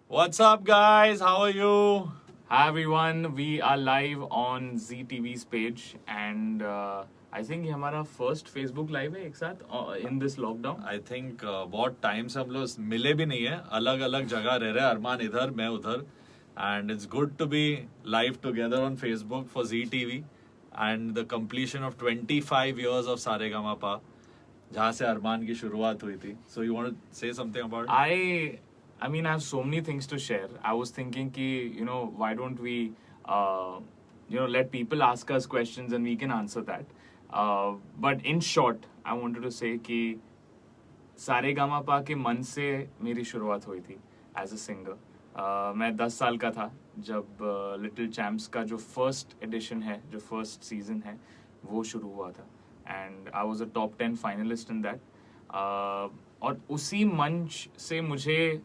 What's up, guys? How are you? Hi everyone, we are live on ZTV's page and I think ये हमारा first Facebook live है एक साथ in this lockdown. I think बहुत time से हम लोग मिले भी नहीं है, अलग अलग जगह रह रहे हैं, अरमान इधर मैं उधर, and it's good to be live together on Facebook for ZTV and the completion of 25 years of Saregama, जहाँ से अरमान की शुरुआत हुई थी. So you want to say something about it? I mean I have so many things to share. I was thinking कि why don't we let people ask us questions and we can answer that. But in short, I wanted to say कि सारेगामापा के मन से मेरी शुरुआत हुई थी as a singer. मैं 10 साल का था जब लिटिल चैम्प्स का जो फर्स्ट एडिशन है, जो फर्स्ट सीजन है, वो शुरू हुआ था and I was a top 10 finalist in that. और उसी मंच से मुझे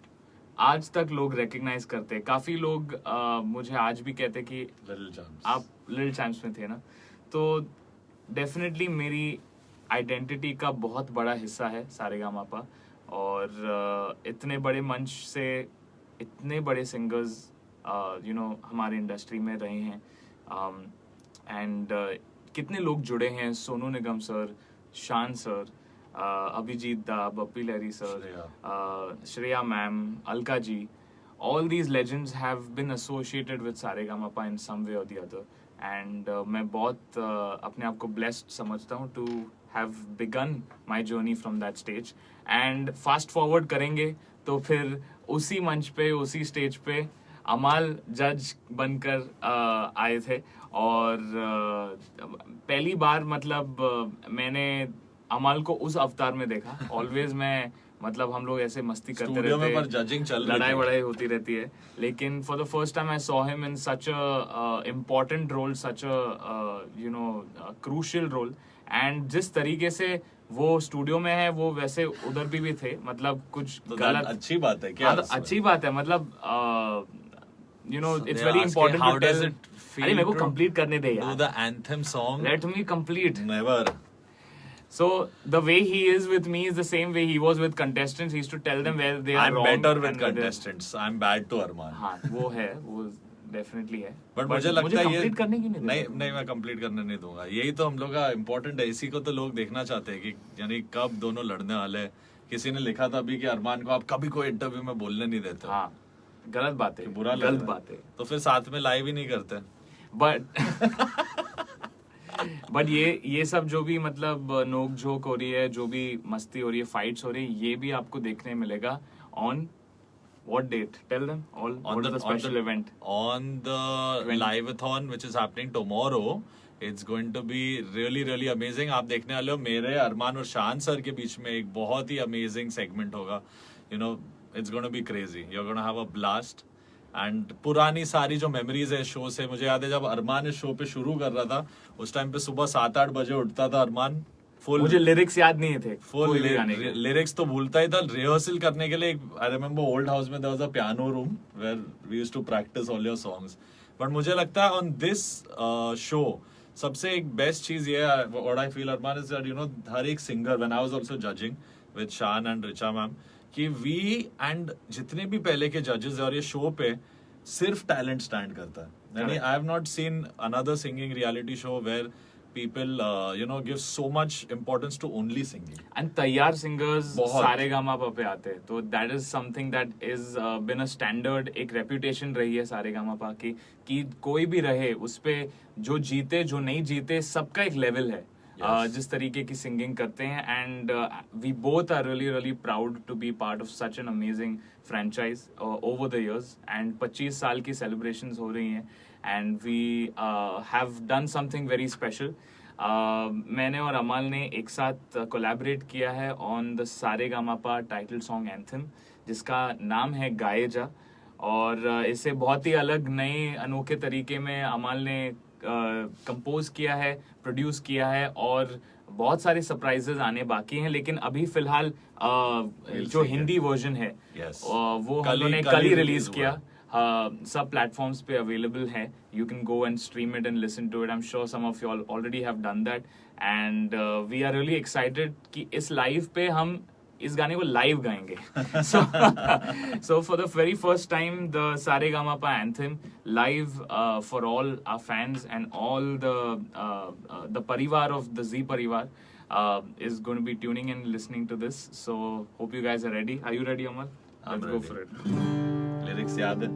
आज तक लोग रिकग्नाइज करते हैं. काफ़ी लोग मुझे आज भी कहते कि Little Champs. आप लिटिल चैम्प्स में थे ना. तो डेफिनेटली मेरी आइडेंटिटी का बहुत बड़ा हिस्सा है सारेगामापा. और इतने बड़े मंच से इतने बड़े सिंगर्स हमारे इंडस्ट्री में रहे हैं एंड कितने लोग जुड़े हैं. Sonu Nigam sir, Shaan sir, Abhijeet da, Bappi Lahiri sir, Shreya ma'am, Alka ji. All these legends have been associated with Sa Re Ga Ma Pa in some way or the other. And मैं बहुत अपने आप को blessed समझता हूँ to have begun my journey from that stage. And fast forward करेंगे तो फिर उसी मंच पे, उसी स्टेज पे अमाल जज बनकर आए थे. और पहली बार मतलब मैंने अमाल को उस अवतार में देखा. ऑलवेज मैं मतलब हम लोग ऐसे मस्ती करते स्टूडियो में पर रहते जजिंग चल हैं, रही लड़ाई थी. वड़ाई होती रहती है. लेकिन for the first time I saw him in such a important role, such a crucial role. And जिस तरीके से वो स्टूडियो में है वो वैसे उधर भी थे. मतलब कुछ तो गलत अच्छी बात है क्या? हाँ, तो अच्छी बात है. मतलब it's they very ask important how to does टेल. it feel अरे मेरे को to कंप्लीट करने दे do यार. the anthem song. Let me complete. Never. So the way he is with me is the same way he was with contestants. He used to tell them where they are I'm wrong. better with and where they- contestants. I'm bad to Arman. हाँ, वो है, वो definitely है. But मुझे लगता है ये complete करने की नहीं नहीं देते. नहीं मैं कंप्लीट करने नहीं दूंगा. यही तो हम लोग का इम्पोर्टेंट है. इसी को तो लोग देखना चाहते हैं कि यानी कब दोनों लड़ने वाले हैं. किसी ने लिखा था अभी कि अरमान को आप कभी कोई इंटरव्यू में बोलने नहीं देते. हाँ, गलत बात है. कि बुरा लग गलत रहा है. बात है. तो फिर साथ में लाइव ही नहीं करते. बट ये सब जो भी मतलब नोक झोंक हो रही है, जो भी मस्ती हो रही है, फाइट्स हो रही है, ये भी आपको देखने मिलेगा on what date? Tell them all. What is the special event? On the live-a-thon which is happening tomorrow. It's going to be really really amazing. आप देखने वाले हो मेरे, अरमान और शान सर के बीच में एक बहुत ही amazing segment होगा. It's going to be crazy. You're going to have a blast. And पुरानी सारी जो मेमोरीज है शो से, मुझे याद है जब अरमान इस शो पे शुरू कर रहा था उस टाइम पे सुबह 7-8 बजे उठता था अरमान. फुल मुझे लिरिक्स याद नहीं थे. फुल कोई भी गाने के. लिरिक्स तो भूलता ही था. रिहर्सल करने के लिए आई रिमेम्बर ओल्ड हाउस में there was a piano room where we used to practice all your songs. But मुझे लगता है ऑन दिस शो सबसे एक बेस्ट चीज ये है, what I feel Armaan is that हर एक singer, when I was also judging with Shaan and Richa ma'am, कि वी एंड जितने भी पहले के जजेस है और ये शो पे सिर्फ टैलेंट स्टैंड करता है. यानी I have not seen another singing reality show where people give so much importance to only singing. And तैयार सिंगर्स बहुत. सारेगामापा पे आते हैं. तो that is something that is been a standard. एक रेपुटेशन रही है सारेगामापा की कि कोई भी रहे उस पे, जो जीते जो नहीं जीते, सबका एक लेवल है. जिस तरीके की सिंगिंग करते हैं. And we both are really really proud to be part of such an amazing franchise over the years. एंड 25 साल की सेलिब्रेशंस हो रही हैं and we have done something very special. मैंने और अमाल ने एक साथ कोलैबोरेट किया है on the Saregamapa title song anthem, जिसका नाम है गाए जा. और इसे बहुत ही अलग नए अनोखे तरीके में अमाल ने कंपोज किया है, प्रोड्यूस किया है. और बहुत सारे सरप्राइजेस आने बाकी हैं. लेकिन अभी फिलहाल जो हिंदी वर्जन है वो हम लोगों ने कल ही रिलीज किया. सब प्लेटफॉर्म्स पे अवेलेबल है. You can go and stream it and listen to it. I am sure some of you already have done that. And we are really excited कि इस लाइव पे हम इस गाने को लाइव गाएंगे. So for the very first time, the Saregama anthem live for all our fans and all the Parivar of the Z Parivar is going to be tuning and listening to this. So hope you guys are ready. Are you ready, Amal? I'm Let's go ready. for it. Lyrics याद है?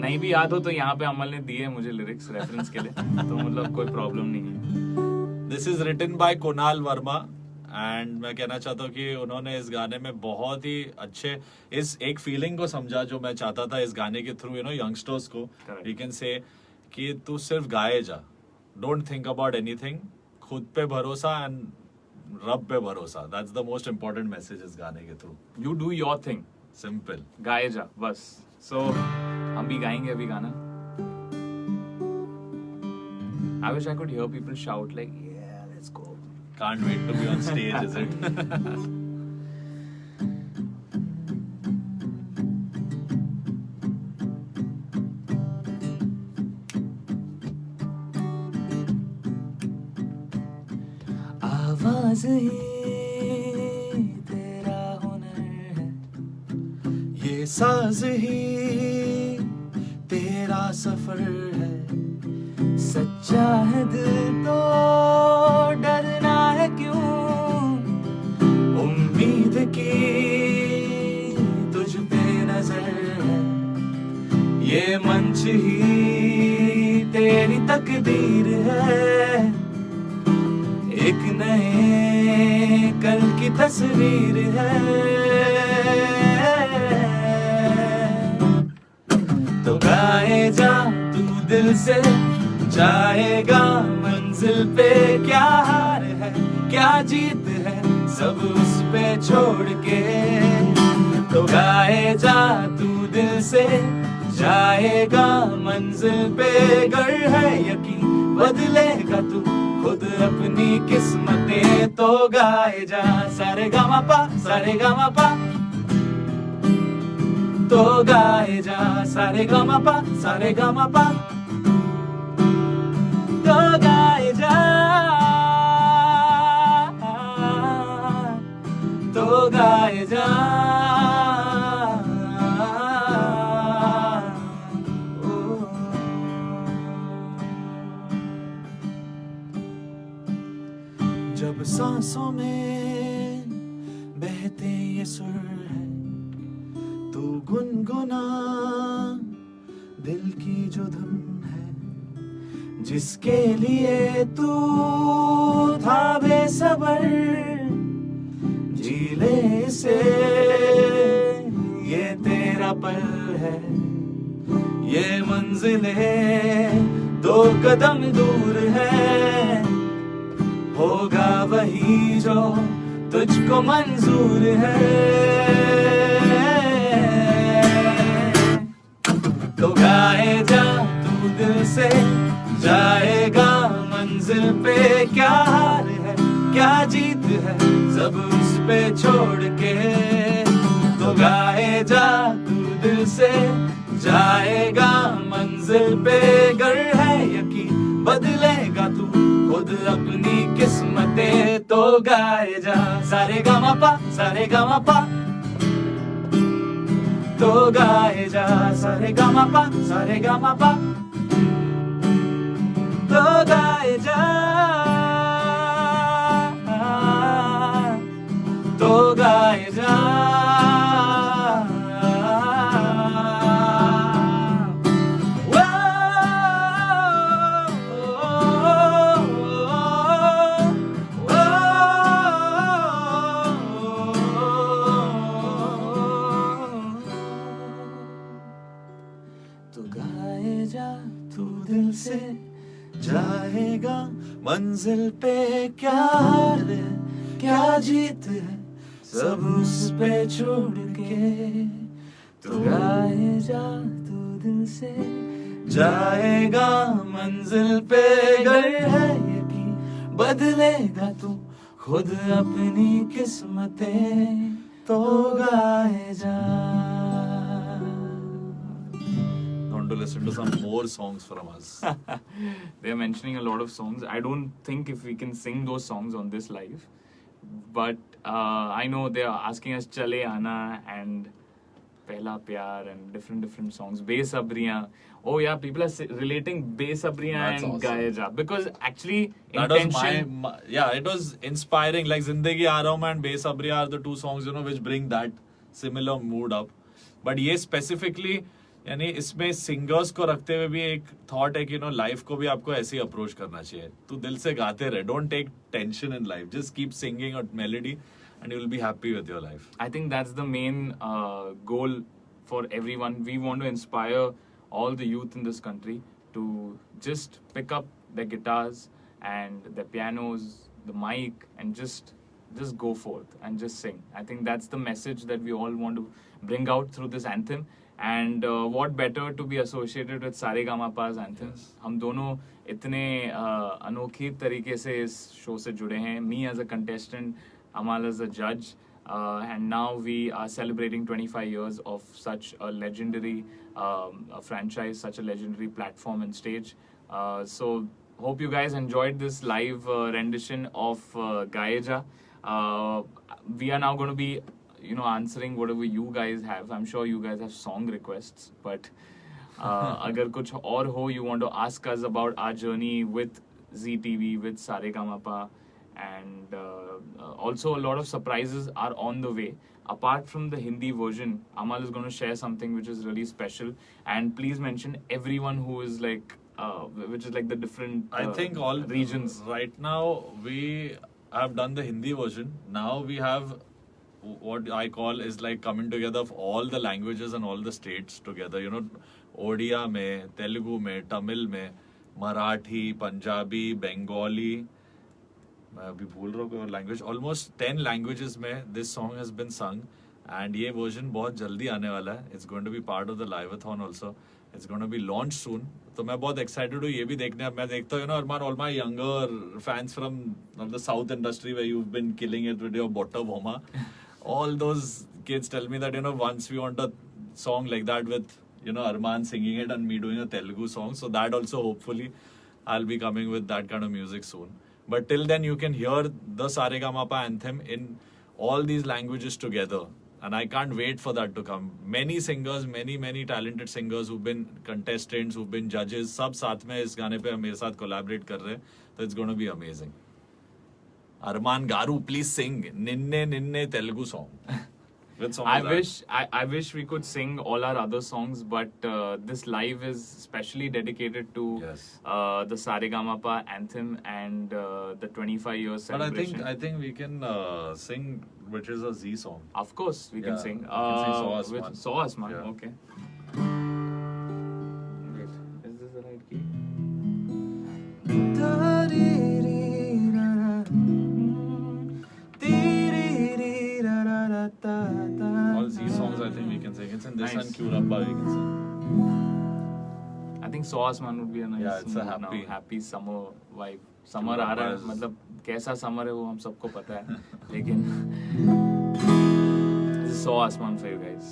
नहीं भी याद हो तो यहाँ पे अमल ने दिए मुझे लिरिक्स रेफरेंस के लिए, तो मतलब कोई प्रॉब्लम नहीं है. This is written by Kunal Verma and मैं कहना चाहता हूँ कि उन्होंने इस गाने में बहुत ही अच्छे इस एक फीलिंग को समझा जो मैं चाहता था इस गाने के थ्रू, यंगस्टर्स को यू कैन से कि तू सिर्फ गाए जा, डोंट थिंक अबाउट एनीथिंग, खुद पे भरोसा एंड रब पे भरोसा. That's the most important message इस गाने के through. You do your thing, simple, गाए जा बस. सो हम भी गाएंगे अभी गाना. I wish I could hear people shout like, yeah, let's go. can't wait to be on stage, is it? आवाज ही तेरा हुनर है, ये साज ही तेरा सफर है, सच्चा है दिल तो डरना है क्यों, उम्मीद की तुझ पे नजर है, ये मंच ही तेरी तकदीर है, एक नए कल की तस्वीर है. तो गाए जा तू दिल से, जाएगा मंजिल पे, क्या हार है क्या जीत है सब उस पे छोड़ के. तो गाए जा तू दिल से, जाएगा मंजिल पे, गर है यकीन बदलेगा तू खुद अपनी किस्मतें. तो गाए जा सारेगामापा सारेगामापा, तो गाए जा सारेगामापा सारेगामापा, तो गाए जा, तो गाए जा. जब सांसों में बहते ये सुर है, तू गुनगुना दिल की जो धुन है, जिसके लिए तू था बेसबर, जी ले से ये तेरा पल है, ये मंजिलें दो कदम दूर है, होगा वही जो तुझको मंजूर है. तो गाए जा तू दिल से, जाएगा मंजिल पे, क्या हार है क्या जीत है सब उस पे छोड़ के. तो गाए जा तू दिल से, जाएगा मंजिल पे, गर है यकीन बदलेगा तू खुद अपनी किस्मतें. तो गाए जा सारेगामापा सारेगामापा, तो गाए जा सारेगामापा सारेगामापा, तो गाए जा, तो गाए जा. तो गाए जा तू दिल से, जाएगा मंजिल पे, क्या हार है क्या जीत है सब उस पे छोड़ के. तो गाए जा तू दिल से, जाएगा मंजिल पे, गर है यकीन बदलेगा तू खुद अपनी किस्मतें. तो गाए जा. To listen to some more songs from us. They are mentioning a lot of songs. I don't think if we can sing those songs on this live, but I know they are asking us Chale Aana and Pehla Pyar and different songs. Besabriyan. Oh yeah, people are relating Besabriyan That's and awesome. Gaye Ja, because actually That was intention. yeah, it was inspiring. Like Zindagi Aa Raha Hoon and Besabri are the two songs, you know, which bring that similar mood up. But ये specifically, यानी इसमें singers को रखते हुए भी एक thought है कि, you know, life को भी आपको ऐसे ही approach करना चाहिए. तू दिल से गाते रहे. Don't take tension in life. Just keep singing a melody and you'll be happy with your life. I think that's the main goal for everyone. We want to inspire all the youth in this country to just pick up their guitars and their pianos, the mic, and just go forth and just sing. I think that's the message that we all want to bring out through this anthem. And what better to be associated with Saregamapa's anthem? Yes. हम दोनों इतने अनोखी तरीके से इस show से जुड़े हैं. Me as a contestant, Amal as a judge, and now we are celebrating 25 years of such a legendary franchise, such a legendary platform and stage. So hope you guys enjoyed this live rendition of Gaye Ja. We are now going to be, you know, answering whatever you guys have. I'm sure you guys have song requests, but अगर कुछ और हो, you want to ask us about our journey with ZTV, with Saregamapa, and also a lot of surprises are on the way. Apart from the Hindi version, Amal is going to share something which is really special. And please mention everyone who is like, which is like the different I think all regions. right now we have done the Hindi version. Now we have what I call is like coming together of all the languages and all the states together. You know, Odia में, Telugu में, Tamil में, Marathi, Punjabi, Bengali. मैं अभी भूल रहा हूँ कोई language. Almost 10 languages में this song has been sung, and ये version बहुत जल्दी आने वाला है. It's going to be part of the live-a-thon also. It's going to be launched soon. तो मैं बहुत excited हूँ ये भी देखने. अब मैं देखता हूँ, you know, Arman, all my younger fans from the South industry where you've been killing it with your Botta Bhoma, all those kids tell me that, you know, once we want a song like that with, you know, Arman singing it and me doing a Telugu song. So that also, hopefully, I'll be coming with that kind of music soon. But till then, you can hear the Saregamapa anthem in all these languages together. And I can't wait for that to come. Many singers, many talented singers who've been contestants, who've been judges, सब साथ में इस गाने पे मेरे साथ collaborate कर रहे हैं. So it's going to be amazing. Arman Garu, please sing Ninne Ninne Telugu song. With song I like that. wish we could sing all our other songs, but this live is specially dedicated to Yes. the Saregamapa anthem and the 25 years But celebration. I think we can sing which is a Z song. Of course, we can Yeah, sing. we can sing So With Asman. So Asman, Yeah. okay. Wait, is this the right key? All Z songs I think we can sing. It's in this Nice. and Curabba we can sing. I think So Asman would be a nice Yeah, it's a mood now. happy- happy summer vibe. Summer Curabba आ रहा है, is- मतलब कैसा summer है वो हम सबको पता है, लेकिन this is So Asman for you guys.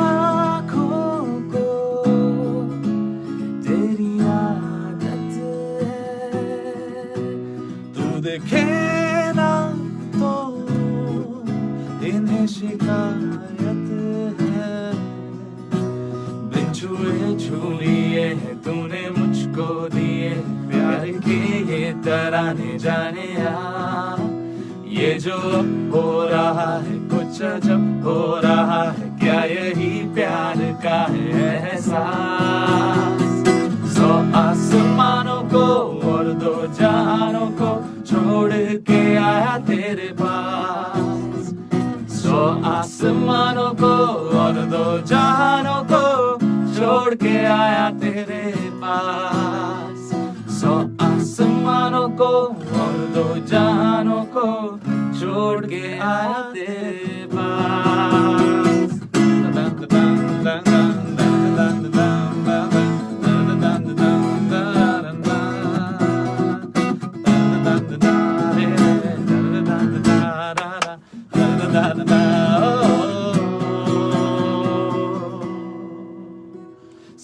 आँखों को तेरी आदत है, तू देखे ना तो इन्हें शिकायत है। बिन छुए छू लिए हैं तूने मुझको दिए प्यार के ये तराने जाने आ, ये जो अब हो रहा है कुछ अजब हो रहा है, क्या यही प्यार का है एहसास। 100 आसमानों को और 2 जहानों को छोड़ के आया तेरे पास। 100 आसमानों को और 2 जहानों को छोड़ के आया तेरे पास। 100 आसमानों को और 2 जहानों को छोड़ के आया तेरे पास।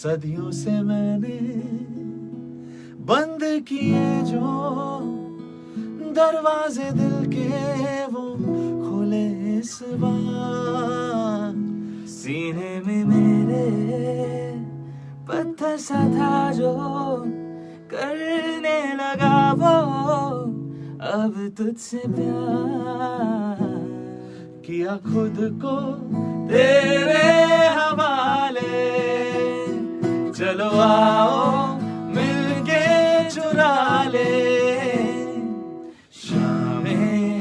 सदियों से मैंने बंद किए जो दरवाजे दिल के वो खुले इस बार। सीने में मेरे पत्थर सा था जो करने लगा वो अब तुझसे प्यार। किया खुद को तेरे हवाले, चलो आओ मिलके चुरा ले शामें,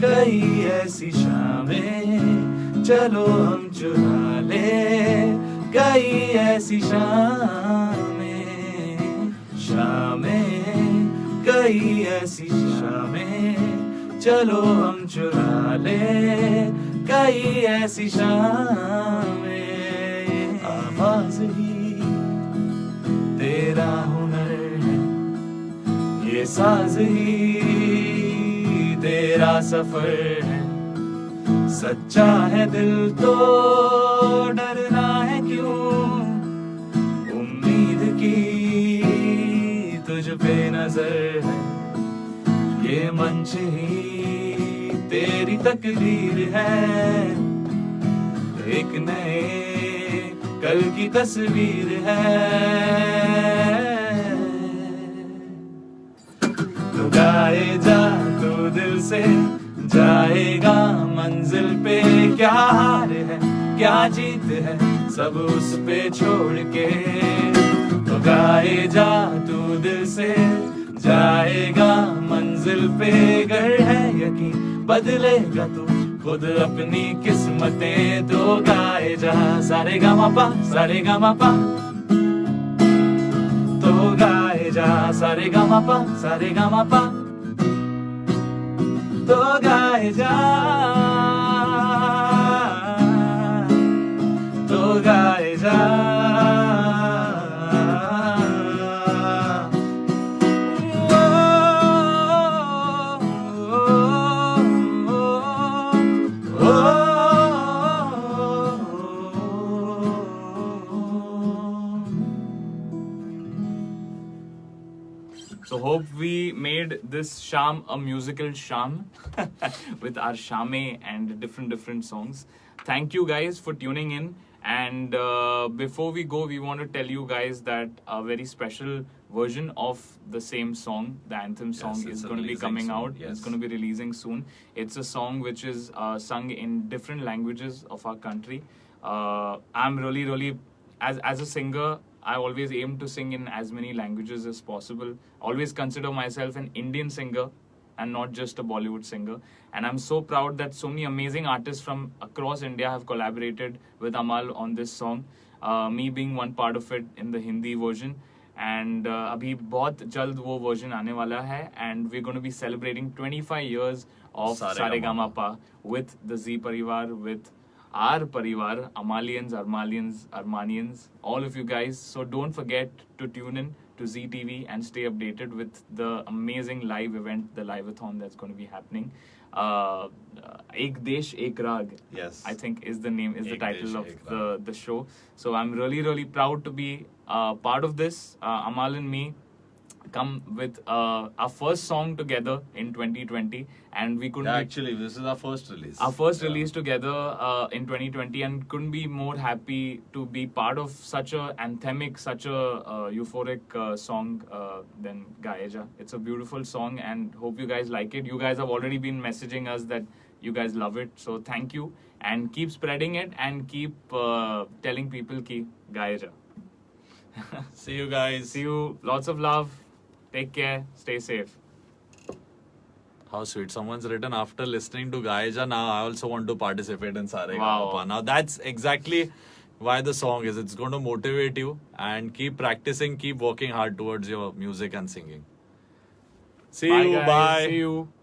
कई ऐसी शामें, चलो हम चुरा ले कई ऐसी शामें, शामें, कई ऐसी शामें, चलो हम चुरा ले कई ऐसी शामें। आवाज ही तेरा हुनर है, ये साज ही तेरा सफर है, सच्चा है दिल तो डरना है क्यों, उम्मीद की तुझ पे नजर है, ये मंच ही तेरी तकदीर है, एक नए कल की तस्वीर है। तो गाए जा तू दिल से, जाएगा मंजिल पे, क्या हार है क्या जीत है सब उस पे छोड़ के। तो गाए जा तू दिल से, जाएगा मंजिल पे, गर है यकीन बदलेगा तू खुद अपनी किस्मतें। तो गाए जा सारे गामा पा, सारे गामा पा, तो गाए जा सारे गामा पा, सारे गामा पा, तो गाए जा, तो गाए जा। So hope we made this Sham a musical Sham with our Shame and different songs. Thank you guys for tuning in. And before we go, we want to tell you guys that a very special version of the same song, the anthem song, is going to be coming out. Yes. It's going to be releasing soon. It's a song which is sung in different languages of our country. I'm really, as a singer, I always aim to sing in as many languages as possible. Always consider myself an Indian singer and not just a Bollywood singer. And I'm so proud that so many amazing artists from across India have collaborated with Amal on this song. Me being one part of it in the Hindi version. And abhi bahut jald wo version aane wala hai. And we're going to be celebrating 25 years of Saregama with the Z Parivar, with our Parivar, Amalians, Armanians, all of you guys. So don't forget to tune in to ZTV and stay updated with the amazing live event, the live-a-thon that's going to be happening. Ek Desh Ek Rag, Yes. I think is the name, is the Ek title Desh, of Ek the show. So I'm really proud to be part of this. Amal and me come with our first song together in 2020, and we couldn't Yeah, be actually, this is our first release. our first Yeah. release together in 2020, and couldn't be more happy to be part of such a anthemic, such a euphoric song than Gaeja. It's a beautiful song, and hope you guys like it. You guys have already been messaging us that you guys love it, so thank you, and keep spreading it and keep telling people ki Gaeja. See you guys. See you. Lots of love. Take care. Stay safe. How sweet. Someone's written, after listening to Gaeja, now I also want to participate in Saregama. Wow. Now that's exactly why the song is. It's going to motivate you, and keep practicing, keep working hard towards your music and singing. See Bye, you. guys. Bye. See you.